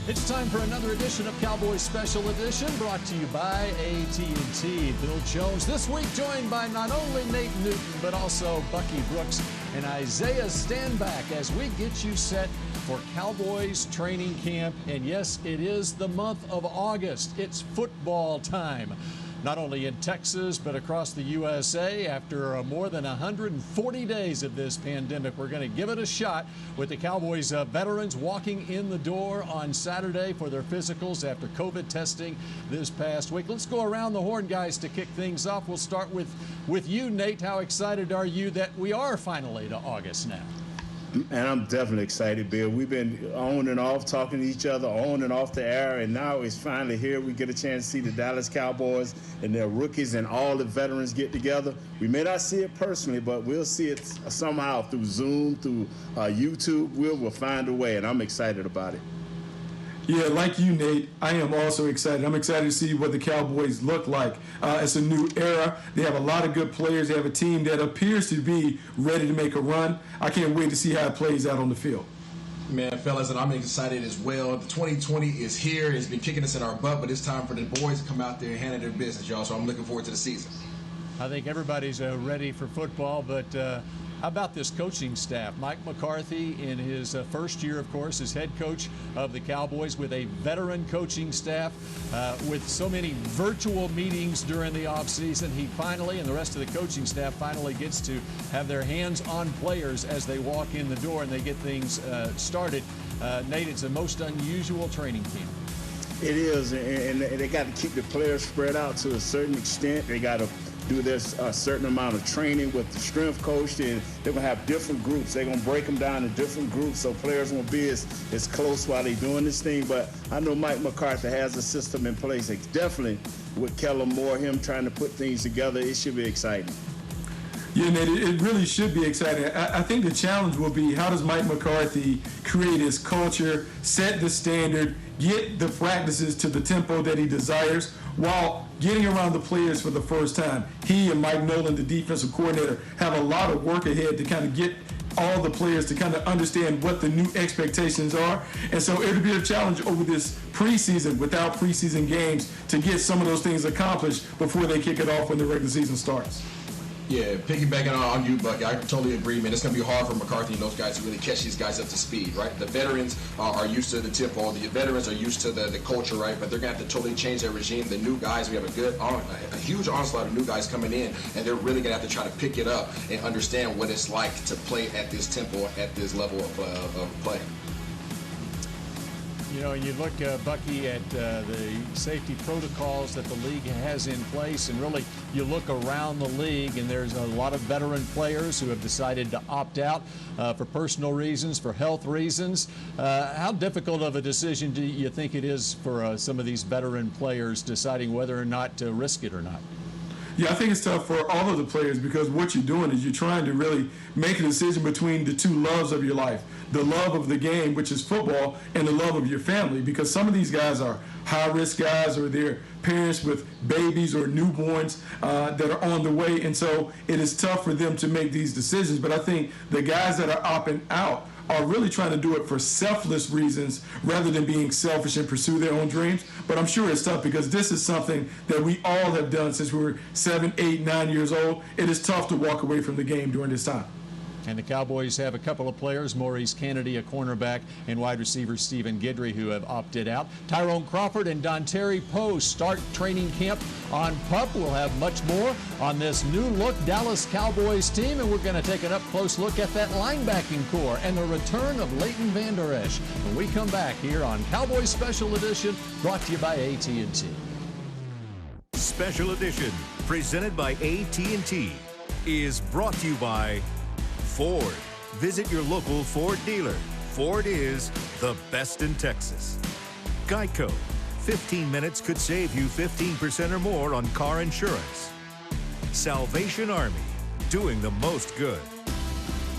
It's time for another edition of Cowboys Special Edition, brought to you by AT&T. Bill Jones this week joined by not only Nate Newton, but also Bucky Brooks and Isaiah Stanback as we get you set for Cowboys training camp. And yes, it is the month of August. It's football time. Not only in Texas, but across the USA. After more than 140 days of this pandemic, we're going to give it a shot with the Cowboys veterans walking in the door on Saturday for their physicals after COVID testing this past week. Let's go around the horn, guys, to kick things off. We'll start with you, Nate. How excited are you that we are finally to August now? And I'm definitely excited, Bill. We've been on and off talking to each other, on and off the air, and now it's finally here. We get a chance to see the Dallas Cowboys and their rookies and all the veterans get together. We may not see it personally, but we'll see it somehow through Zoom, through YouTube. We'll find a way, and I'm excited about it. Yeah, like you, Nate, I am also excited. I'm excited to see what the Cowboys look like. It's a new era. They have a lot of good players. They have a team that appears to be ready to make a run. I can't wait to see how it plays out on the field. Man, fellas, and I'm excited as well. The 2020 is here. It's been kicking us in our butt, but it's time for the boys to come out there and handle their business, y'all. So I'm looking forward to the season. I think everybody's ready for football, but how about this coaching staff? Mike McCarthy, in his first year, of course, as head coach of the Cowboys, with a veteran coaching staff, with so many virtual meetings during the offseason, he finally, and the rest of the coaching staff, finally gets to have their hands on players as they walk in the door and they get things started. Nate, it's the most unusual training camp. It is, and they got to keep the players spread out to a certain extent. They got to do this a certain amount of training with the strength coach, and they're going to have different groups. They're going to break them down in different groups so players won't be as close while they're doing this thing. But I know Mike McCarthy has a system in place. It's definitely with Kellen Moore, him trying to put things together, it should be exciting. Yeah, Nate, it really should be exciting. I think the challenge will be, how does Mike McCarthy create his culture, set the standard, get the practices to the tempo that he desires, while getting around the players for the first time. He and Mike Nolan, the defensive coordinator, have a lot of work ahead to kind of get all the players to kind of understand what the new expectations are. And so it'll be a challenge over this preseason, without preseason games, to get some of those things accomplished before they kick it off when the regular season starts. Yeah, piggybacking on you, Bucky, I totally agree, man. It's going to be hard for McCarthy and those guys to really catch these guys up to speed, right? The veterans are used to the tempo. The veterans are used to the culture, right? But they're going to have to totally change their regime. The new guys, we have a huge onslaught of new guys coming in, and they're really going to have to try to pick it up and understand what it's like to play at this tempo, at this level of play. You know, you look, Bucky, at the safety protocols that the league has in place, and really you look around the league, and there's a lot of veteran players who have decided to opt out for personal reasons, for health reasons. How difficult of a decision do you think it is for some of these veteran players deciding whether or not to risk it or not? Yeah, I think it's tough for all of the players, because what you're doing is you're trying to really make a decision between the two loves of your life. The love of the game, which is football, and the love of your family, because some of these guys are high-risk guys, or they're parents with babies or newborns that are on the way, and so it is tough for them to make these decisions. But I think the guys that are opting out are really trying to do it for selfless reasons rather than being selfish and pursue their own dreams. But I'm sure it's tough, because this is something that we all have done since we were 7, 8, 9 years old. It is tough to walk away from the game during this time. And the Cowboys have a couple of players, Maurice Kennedy, a cornerback, and wide receiver Stephen Guidry, who have opted out. Tyrone Crawford and Dontari Poe start training camp on PUP. We'll have much more on this new-look Dallas Cowboys team, and we're going to take an up-close look at that linebacking core and the return of Leighton Vander Esch when we come back here on Cowboys Special Edition, brought to you by AT&T. Special Edition, presented by AT&T, is brought to you by Ford. Visit your local Ford dealer. Ford is the best in Texas. Geico. 15 minutes could save you 15% or more on car insurance. Salvation Army. Doing the most good.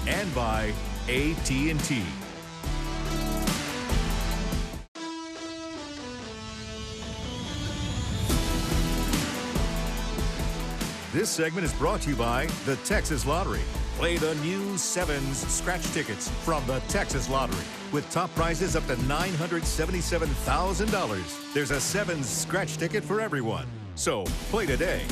And by AT&T. This segment is brought to you by the Texas Lottery. Play the new Sevens scratch tickets from the Texas Lottery. With top prizes up to $977,000. There's a Sevens scratch ticket for everyone. So play today.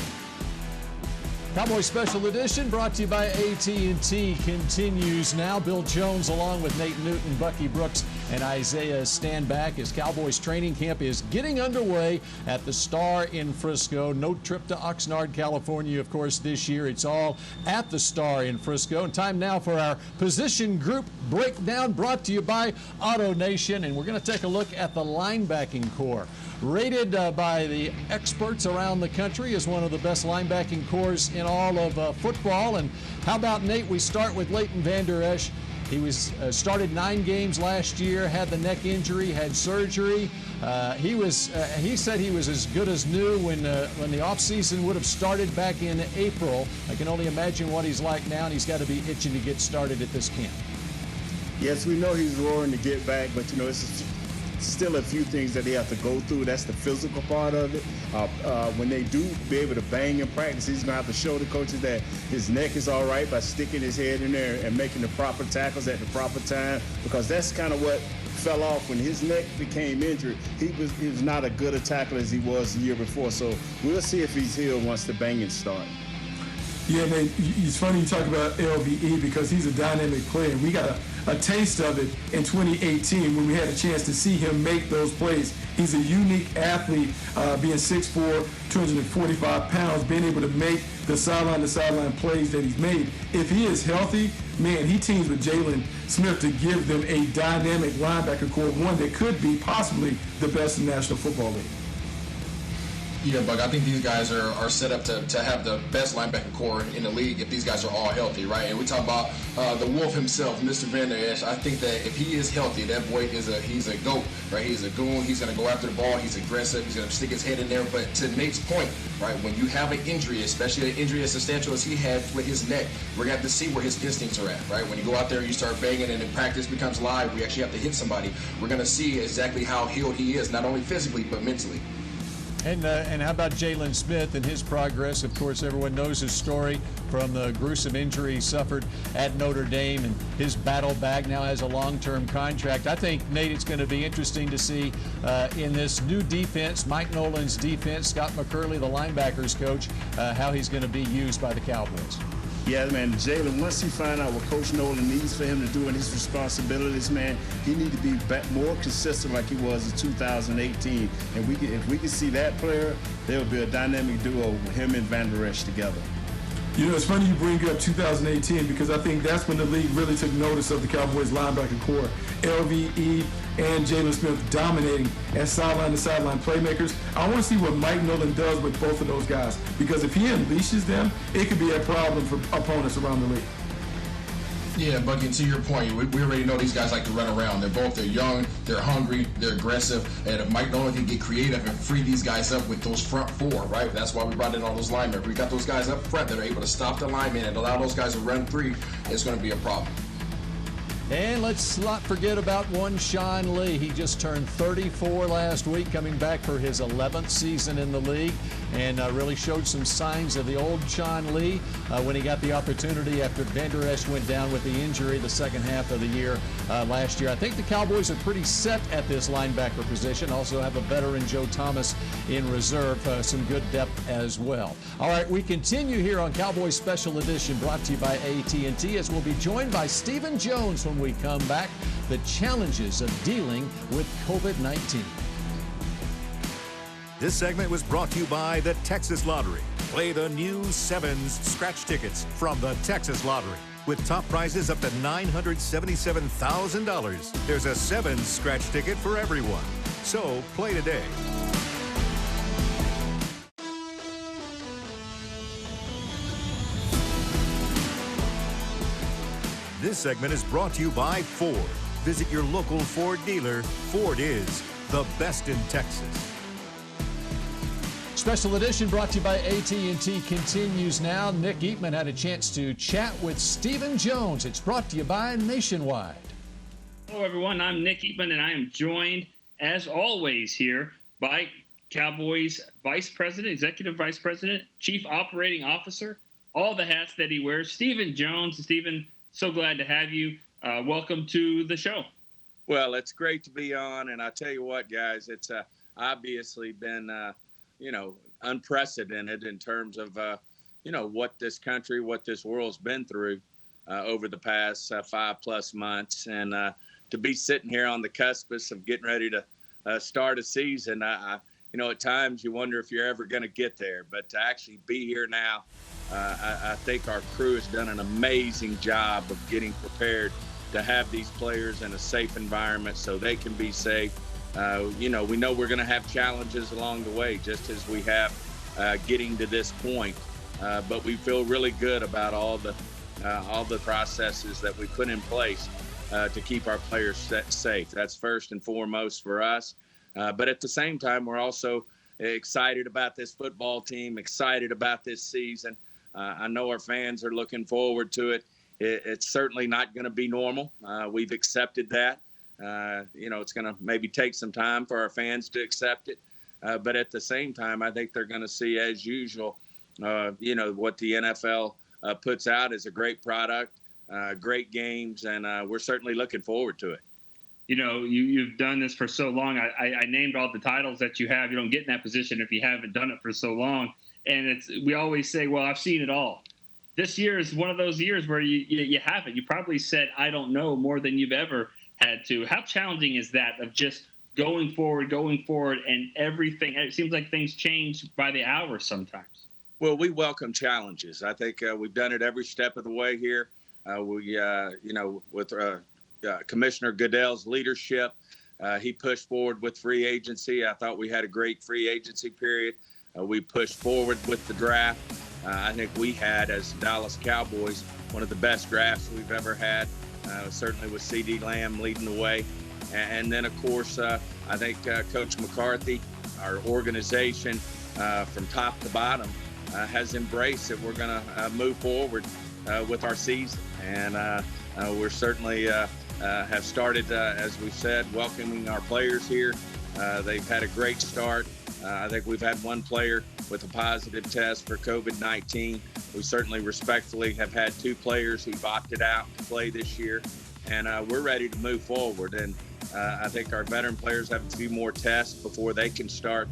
Cowboys Special Edition brought to you by AT&T continues now. Bill Jones along with Nate Newton, Bucky Brooks, and Isaiah Standback as Cowboys training camp is getting underway at the Star in Frisco. No trip to Oxnard, California, of course, this year. It's all at the Star in Frisco. And time now for our position group breakdown brought to you by Auto Nation. And we're going to take a look at the linebacking core. Rated by the experts around the country as one of the best linebacking cores in all of football. And how about, Nate, we start with Leighton Vander Esch. He was started 9 games last year, had the neck injury, had surgery. He said he was as good as new when the offseason would have started back in April. I can only imagine what he's like now, and he's got to be itching to get started at this camp. Yes, we know he's roaring to get back, but, it's still a few things that they have to go through. That's the physical part of it. When they do be able to bang in practice, he's going to have to show the coaches that his neck is all right by sticking his head in there and making the proper tackles at the proper time, because that's kind of what fell off when his neck became injured. He was not as good a tackler as he was the year before. So we'll see if he's healed once the banging starts. Yeah, man, it's funny you talk about LBE because he's a dynamic player. We got a taste of it in 2018 when we had a chance to see him make those plays. He's a unique athlete, being 6'4", 245 pounds, being able to make the sideline-to-sideline plays that he's made. If he is healthy, man, he teams with Jalen Smith to give them a dynamic linebacker core, one that could be possibly the best in the National Football League. Yeah, Buck, I think these guys are set up to have the best linebacking core in the league if these guys are all healthy, right? And we talk about the Wolf himself, Mr. Vander Esch. I think that if he is healthy, that boy he's a GOAT, right? He's a goon. He's going to go after the ball. He's aggressive. He's going to stick his head in there. But to Nate's point, right, when you have an injury, especially an injury as substantial as he had with his neck, we're going to have to see where his instincts are at, right? When you go out there and you start banging and in practice becomes live, we actually have to hit somebody. We're going to see exactly how healed he is, not only physically but mentally. And how about Jalen Smith and his progress? Of course, everyone knows his story from the gruesome injury he suffered at Notre Dame, and his battle back now has a long-term contract. I think, Nate, it's going to be interesting to see in this new defense, Mike Nolan's defense, Scott McCurley, the linebackers coach, how he's going to be used by the Cowboys. Yeah, man, Jalen, once he find out what Coach Nolan needs for him to do and his responsibilities, man, he need to be more consistent like he was in 2018. And if we can see that player, there will be a dynamic duo with him and Vander Esch together. It's funny you bring up 2018 because I think that's when the league really took notice of the Cowboys linebacker core. LVE and Jalen Smith dominating as sideline-to-sideline playmakers. I want to see what Mike Nolan does with both of those guys, because if he unleashes them, it could be a problem for opponents around the league. Yeah, Bucky, to your point, we already know these guys like to run around. They're young, they're hungry, they're aggressive, and if Mike Nolan can get creative and free these guys up with those front four, right? That's why we brought in all those linemen. We got those guys up front that are able to stop the linemen and allow those guys to run free. It's going to be a problem. And let's not forget about one Sean Lee. He just turned 34 last week, coming back for his 11th season in the league, and really showed some signs of the old Sean Lee when he got the opportunity after Vander Esch went down with the injury the second half of the year last year. I think the Cowboys are pretty set at this linebacker position. Also have a veteran, Joe Thomas, in reserve. Some good depth as well. All right, we continue here on Cowboys Special Edition, brought to you by AT&T, as we'll be joined by Stephen Jones when we come back. The challenges of dealing with COVID-19. This segment was brought to you by the Texas Lottery. Play the new Sevens scratch tickets from the Texas Lottery. With top prizes up to $977,000. There's a Sevens scratch ticket for everyone. So play today. This segment is brought to you by Ford. Visit your local Ford dealer. Ford is the best in Texas. Special edition brought to you by AT&T continues now. Nick Eatman had a chance to chat with Stephen Jones. It's brought to you by Nationwide. Hello, everyone. I'm Nick Eatman, and I am joined, as always, here by Cowboys vice president, executive vice president, chief operating officer, all the hats that he wears, Stephen Jones. Stephen, so glad to have you. Welcome to the show. Well, it's great to be on, and I tell you what, guys, it's obviously been, unprecedented in terms of, what this country, what this world's been through over the past 5+ months, and to be sitting here on the cusp of getting ready to start a season, at times you wonder if you're ever going to get there, but to actually be here now, I think our crew has done an amazing job of getting prepared to have these players in a safe environment so they can be safe. We know we're going to have challenges along the way, just as we have getting to this point. But we feel really good about all the processes that we put in place to keep our players safe. That's first and foremost for us. But at the same time, we're also excited about this football team, excited about this season. I know our fans are looking forward to it. It's certainly not going to be normal. We've accepted that. It's going to maybe take some time for our fans to accept it. But at the same time, I think they're going to see, as usual, what the NFL puts out is a great product, great games, and we're certainly looking forward to it. You've done this for so long. I named all the titles that you have. You don't get in that position if you haven't done it for so long. And we always say, well, I've seen it all. This year is one of those years where you haven't. You probably said, I don't know, more than you've ever had to. How challenging is that of just going forward, and everything? It seems like things change by the hour sometimes. Well, we welcome challenges. I think we've done it every step of the way here. With Commissioner Goodell's leadership, he pushed forward with free agency. I thought we had a great free agency period. We pushed forward with the draft. I think we had, as Dallas Cowboys, one of the best drafts we've ever had, certainly with C.D. Lamb leading the way. And then, of course, I think Coach McCarthy, our organization, from top to bottom, has embraced that we're going to move forward with our season. And we're certainly have started, as we said, welcoming our players here. They've had a great start. I think we've had one player with a positive test for COVID-19. We certainly respectfully have had 2 players who've opted out to play this year. And we're ready to move forward. And I think our veteran players have a few more tests before they can start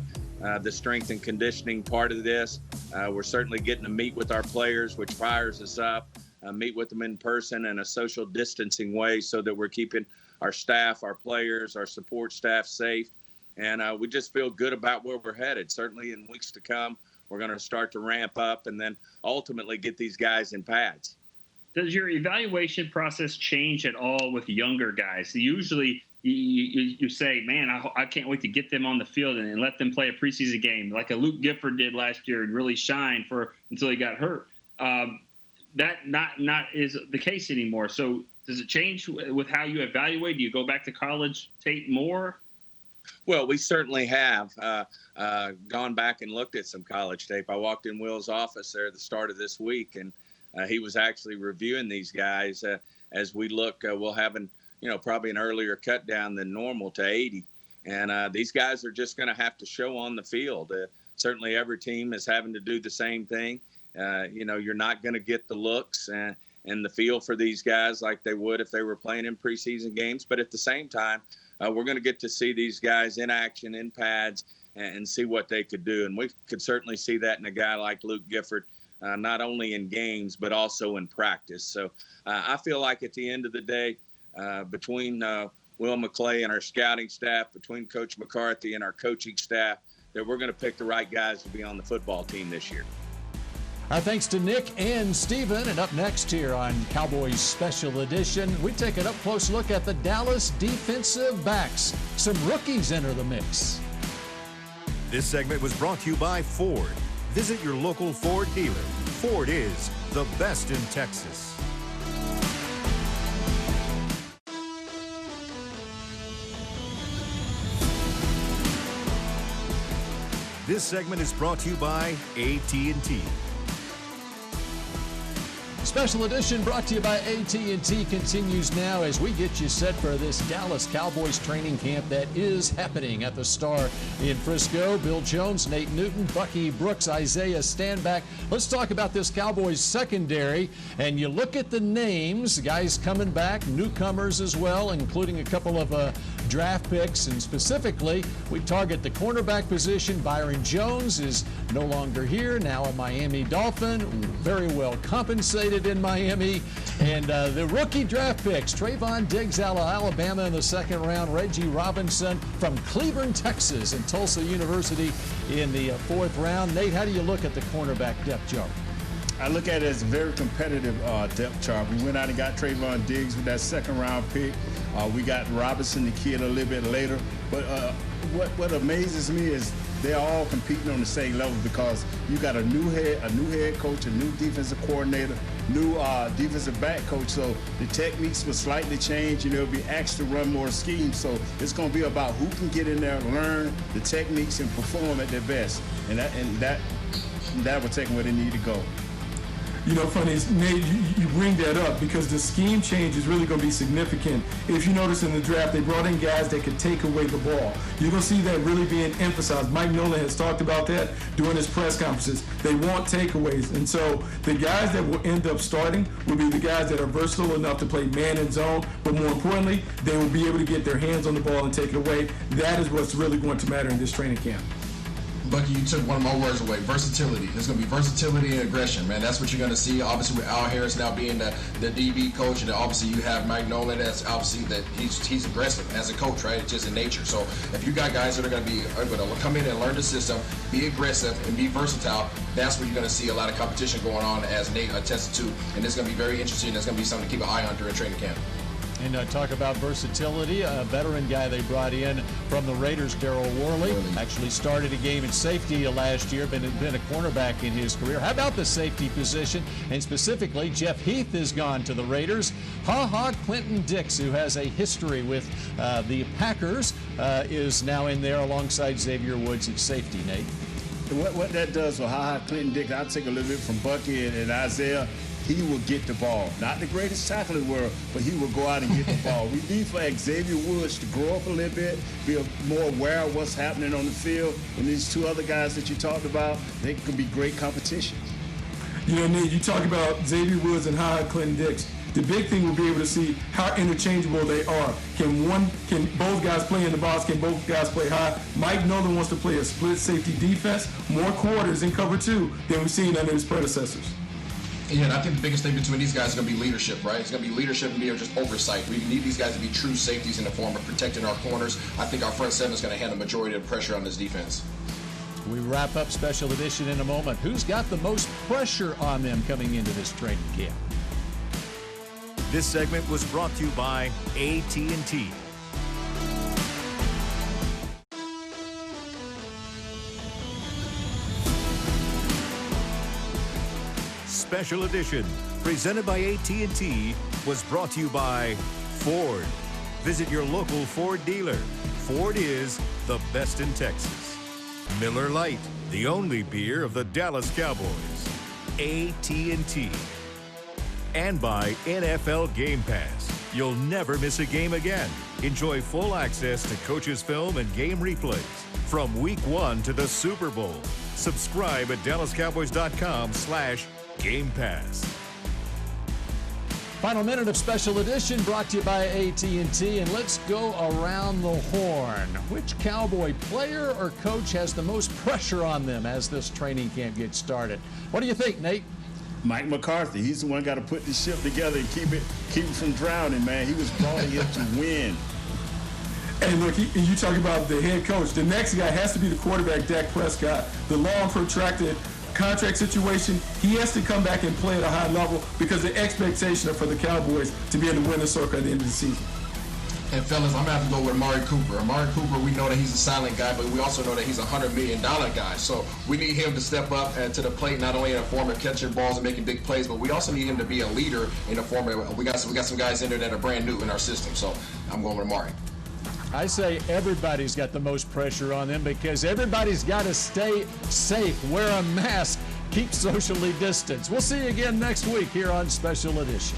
the strength and conditioning part of this. We're certainly getting to meet with our players, which fires us up, meet with them in person in a social distancing way so that we're keeping our staff, our players, our support staff safe. And we just feel good about where we're headed. Certainly in weeks to come, we're going to start to ramp up and then ultimately get these guys in pads. Does your evaluation process change at all with younger guys? Usually you say, man, I can't wait to get them on the field and let them play a preseason game like a Luke Gifford did last year and really shine until he got hurt. That not is the case anymore. So does it change with how you evaluate? Do you go back to college tape more? Well, we certainly have gone back and looked at some college tape. I walked in Will's office there at the start of this week, and he was actually reviewing these guys as we look. We'll have probably an earlier cut down than normal to 80. And these guys are just going to have to show on the field. Certainly every team is having to do the same thing. You're not going to get the looks and the feel for these guys like they would if they were playing in preseason games. But at the same time, we're going to get to see these guys in action, in pads, and see what they could do. And we could certainly see that in a guy like Luke Gifford, not only in games, but also in practice. So I feel like at the end of the day, between Will McClay and our scouting staff, between Coach McCarthy and our coaching staff, that we're going to pick the right guys to be on the football team this year. Our thanks to Nick and Steven. And up next here on Cowboys Special Edition, we take an up-close look at the Dallas defensive backs. Some rookies enter the mix. This segment was brought to you by Ford. Visit your local Ford dealer. Ford is the best in Texas. This segment is brought to you by AT&T. Special edition brought to you by AT&T continues now as we get you set for this Dallas Cowboys training camp that is happening at the Star in Frisco. Bill Jones, Nate Newton, Bucky Brooks, Isaiah Stanback. Let's talk about this Cowboys secondary. And you look at the names, guys coming back, newcomers as well, including a couple of draft picks. And specifically, we target the cornerback position. Byron Jones is no longer here, now a Miami Dolphin, very well compensated in Miami. And the rookie draft picks, Trayvon Diggs out of Alabama in the second round, Reggie Robinson from Cleveland, Texas, and Tulsa University in the fourth round. Nate, how do you look at the cornerback depth chart? I look at it as a very competitive depth chart. We went out and got Trayvon Diggs with that second round pick. We got Robinson, the kid, a little bit later. But what amazes me is they're all competing on the same level because you got a new head coach, a new defensive coordinator, new defensive back coach. So the techniques will slightly change, and they'll be asked to run more schemes. So it's going to be about who can get in there, learn the techniques, and perform at their best. And that will take them where they need to go. You know, funny is, Nate, you bring that up because the scheme change is really going to be significant. If you notice in the draft, they brought in guys that could take away the ball. You're going to see that really being emphasized. Mike Nolan has talked about that during his press conferences. They want takeaways. And so the guys that will end up starting will be the guys that are versatile enough to play man and zone, but more importantly, they will be able to get their hands on the ball and take it away. That is what's really going to matter in this training camp. Bucky, you took one of my words away. Versatility. There's going to be versatility and aggression, man. That's what you're going to see. Obviously, with Al Harris now being the DB coach, and obviously you have Mike Nolan. That's obviously that he's aggressive as a coach, right? It's just in nature. So if you got guys that are going to be able to come in and learn the system, be aggressive, and be versatile, that's where you're going to see a lot of competition going on, as Nate attested to. And it's going to be very interesting. It's going to be something to keep an eye on during training camp. And talk about versatility, a veteran guy they brought in from the Raiders, Darryl Worley. Actually started a game in safety last year, been a cornerback in his career. How about the safety position? And specifically, Jeff Heath has gone to the Raiders. Clinton Dix, who has a history with the Packers, is now in there alongside Xavier Woods at safety, Nate. What that does for Clinton Dix, I'll take a little bit from Bucky and Isaiah. He will get the ball. Not the greatest tackler in the world, but he will go out and get the ball. We need for Xavier Woods to grow up a little bit, be more aware of what's happening on the field. And these two other guys that you talked about, they could be great competition. You know, Nate, you talk about Xavier Woods and Clinton Dix. The big thing will be able to see how interchangeable they are. Can both guys play in the box? Can both guys play high? Mike Nolan wants to play a split safety defense, more quarters in cover two than we've seen under his predecessors. Yeah, and I think the biggest thing between these guys is going to be leadership, right? It's going to be leadership and be just oversight. We need these guys to be true safeties in the form of protecting our corners. I think our front seven is going to handle the majority of the pressure on this defense. We wrap up Special Edition in a moment. Who's got the most pressure on them coming into this training camp? This segment was brought to you by AT&T. Special Edition, presented by AT&T, was brought to you by Ford. Visit your local Ford dealer. Ford is the best in Texas. Miller Lite, the only beer of the Dallas Cowboys. AT&T. And by NFL Game Pass. You'll never miss a game again. Enjoy full access to coaches' film and game replays from Week 1 to the Super Bowl. Subscribe at DallasCowboys.com/Game Pass. Final minute of Special Edition brought to you by AT&T, and let's go around the horn. Which Cowboy player or coach has the most pressure on them as this training camp gets started? What do you think, Nate? Mike McCarthy. He's the one got to put this ship together and keep it from drowning, man. He was brought here to win. And look, you talk about the head coach. The next guy has to be the quarterback, Dak Prescott. The long, protracted contract situation, he has to come back and play at a high level because the expectation are for the Cowboys to be in the winner's circle at the end of the season. And fellas, I'm going to have to go with Amari Cooper. Amari Cooper, we know that he's a silent guy, but we also know that he's a $100 million guy. So we need him to step up to the plate, not only in the form of catching balls and making big plays, but we also need him to be a leader in the form of, we got some guys in there that are brand new in our system. So I'm going with Amari. I say everybody's got the most pressure on them because everybody's got to stay safe, wear a mask, keep socially distanced. We'll see you again next week here on Special Edition.